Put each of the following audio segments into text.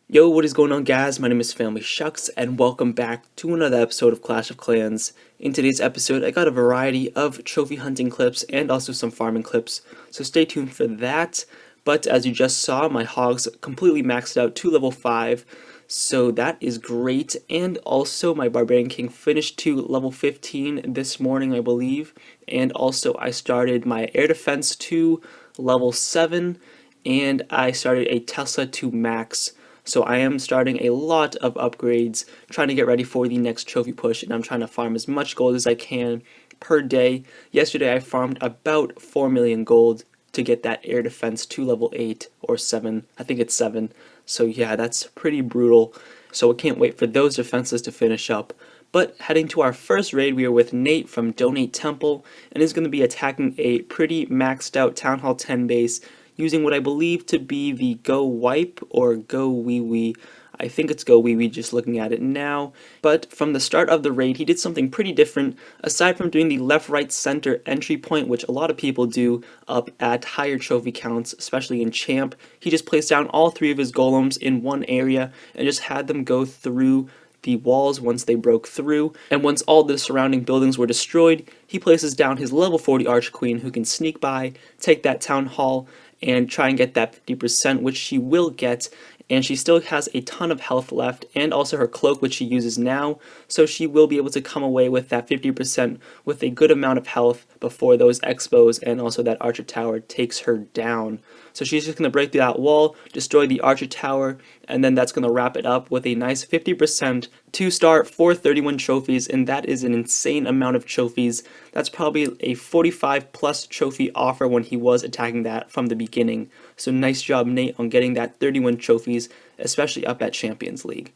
Yo, what is going on, guys? My name is Phamily Shucks, and welcome back to another episode of Clash of Clans. In today's episode, I got a variety of trophy hunting clips and also some farming clips, so stay tuned for that. But as you just saw, my hogs completely maxed out to level 5, so that is great. And also, my Barbarian King finished to level 15 this morning, I believe. And also, I started my air defense to level 7, and I started a Tesla to max. So I am starting a lot of upgrades, trying to get ready for the next trophy push, and I'm trying to farm as much gold as I can per day. Yesterday I farmed about 4 million gold to get that air defense to level 8 or 7. I think it's 7. So yeah, that's pretty brutal. So I can't wait for those defenses to finish up. But heading to our first raid, we are with Nate from Donate Temple, and he's going to be attacking a pretty maxed out Town Hall 10 base, using what I believe to be the Go Wipe or Go Wee Wee. I think it's Go Wee Wee just looking at it now. But from the start of the raid, he did something pretty different. Aside from doing the left, right, center entry point, which a lot of people do up at higher trophy counts, especially in Champ, he just placed down all 3 of his golems in one area and just had them go through the walls once they broke through, and once all the surrounding buildings were destroyed, he places down his level 40 Arch Queen, who can sneak by, take that Town Hall, and try and get that 50%, which she will get, and she still has a ton of health left, and also her cloak, which she uses now, so she will be able to come away with that 50% with a good amount of health before those expos and also that Archer Tower takes her down. So she's just going to break through that wall, destroy the Archer Tower, and then that's going to wrap it up with a nice 50% 2-star 431 trophies, and that is an insane amount of trophies. That's probably a 45 plus trophy offer when he was attacking that from the beginning. So nice job, Nate, on getting that 31 trophies, especially up at Champions League.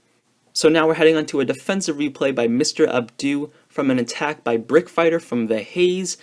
So now we're heading on to a defensive replay by Mr. Abdu from an attack by Brickfighter from the Haze.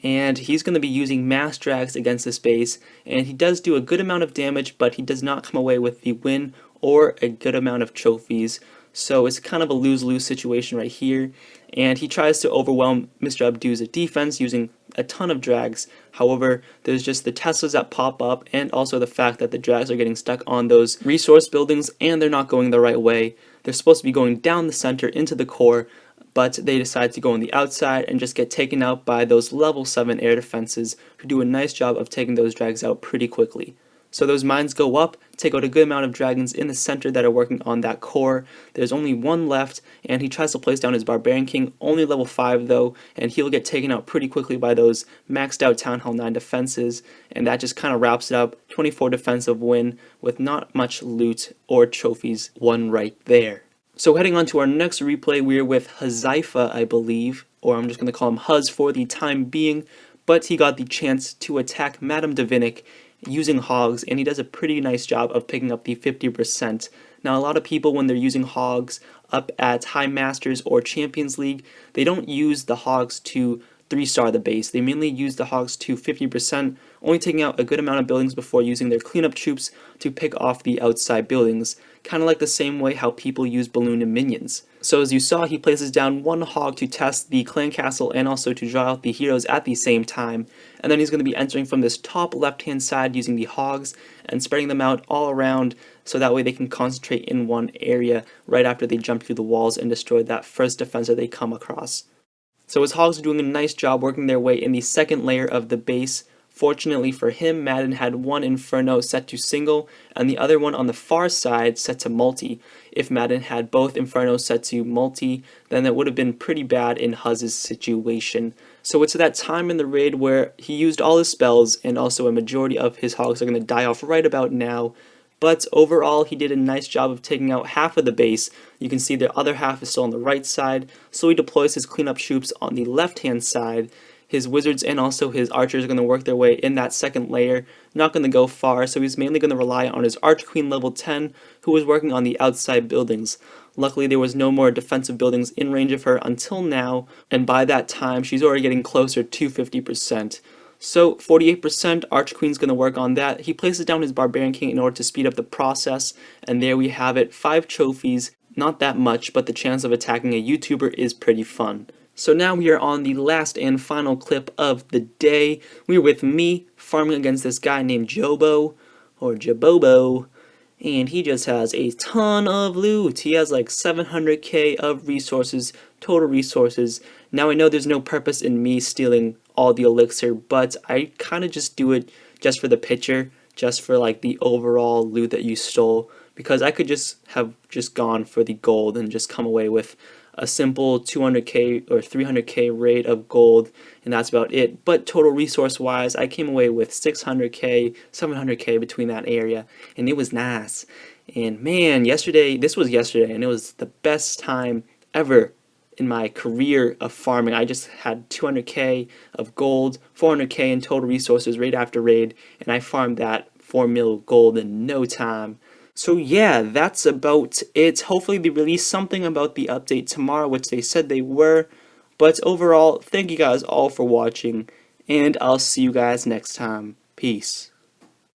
And he's going to be using mass drags against this base, and he does do a good amount of damage, but he does not come away with the win or a good amount of trophies. So it's kind of a lose-lose situation right here, and he tries to overwhelm Mr. Abdu's defense using a ton of drags. However, there's just the Teslas that pop up, and also the fact that the drags are getting stuck on those resource buildings, and they're not going the right way. They're supposed to be going down the center into the core, but they decide to go on the outside and just get taken out by those level 7 air defenses, who do a nice job of taking those drags out pretty quickly. So those mines go up, take out a good amount of dragons in the center that are working on that core. There's only one left, and he tries to place down his Barbarian King, only level 5 though, and he'll get taken out pretty quickly by those maxed out Town Hall 9 defenses, and that just kind of wraps it up. 24 defensive win with not much loot or trophies won right there. So heading on to our next replay, we're with Hazaifa, I believe, or I'm just going to call him Huz for the time being, but he got the chance to attack Madden Dvinik using hogs, and he does a pretty nice job of picking up the 50%. Now, a lot of people, when they're using hogs up at High Masters or Champions League, they don't use the hogs to 3-star the base. They mainly use the hogs to 50%, only taking out a good amount of buildings before using their cleanup troops to pick off the outside buildings, kind of like the same way how people use balloon and minions. So as you saw, he places down one hog to test the clan castle and also to draw out the heroes at the same time, and then he's going to be entering from this top left hand side using the hogs and spreading them out all around, so that way they can concentrate in one area right after they jump through the walls and destroy that first defense that they come across. So his hogs are doing a nice job working their way in the second layer of the base. Fortunately for him, Madden had one Inferno set to single and the other one on the far side set to multi. If Madden had both Infernos set to multi, then it would have been pretty bad in Huz's situation. So it's that time in the raid where he used all his spells, and also a majority of his hogs are going to die off right about now. But overall, he did a nice job of taking out half of the base. You can see the other half is still on the right side, so he deploys his cleanup troops on the left-hand side. His wizards and also his archers are going to work their way in that second layer, not going to go far, so he's mainly going to rely on his Arch Queen level 10, who was working on the outside buildings. Luckily, there was no more defensive buildings in range of her until now, and by that time, she's already getting closer to 50%. So 48% Arch Queen's going to work on that. He places down his Barbarian King in order to speed up the process, and there we have it, 5 trophies. Not that much, but the chance of attacking a YouTuber is pretty fun. So now we are on the last and final clip of the day. We're with me farming against this guy named Jobo, or Jabobo, and he just has a ton of loot. He has like 700k of resources, total resources. Now I know there's no purpose in me stealing all the elixir, but I kind of just do it just for the picture, just for like the overall loot that you stole, because I could just have just gone for the gold and just come away with a simple 200k or 300k rate of gold, and that's about it. But total resource wise, I came away with 600k, 700k between that area, and it was nice. And man, this was yesterday, and it was the best time ever in my career of farming. I just had 200k of gold, 400k in total resources raid after raid, and I farmed that 4 mil gold in no time. So yeah, that's about it. Hopefully they release something about the update tomorrow, which they said they were. But overall, thank you guys all for watching, and I'll see you guys next time. Peace.